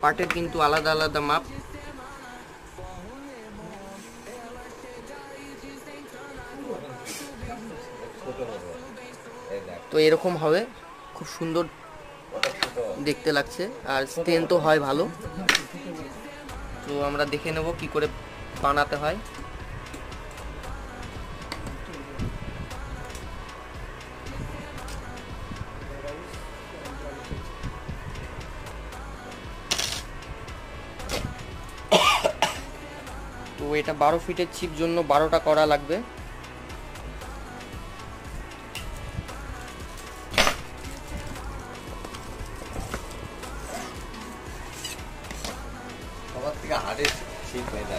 পার্টের কিন্তু আলাদা আলাদা মাপ। তো এরকম হবে, খুব সুন্দর দেখতে লাগছে আর স্ট্রেন্থও হয় ভালো। তো আমরা দেখে নেব কি করে বানাতে হয়। তো এটা 12 ফিটের চিপ জন্য 12টা করা লাগবে। সবার থেকে হার্ডেস্ট চিপ এটা।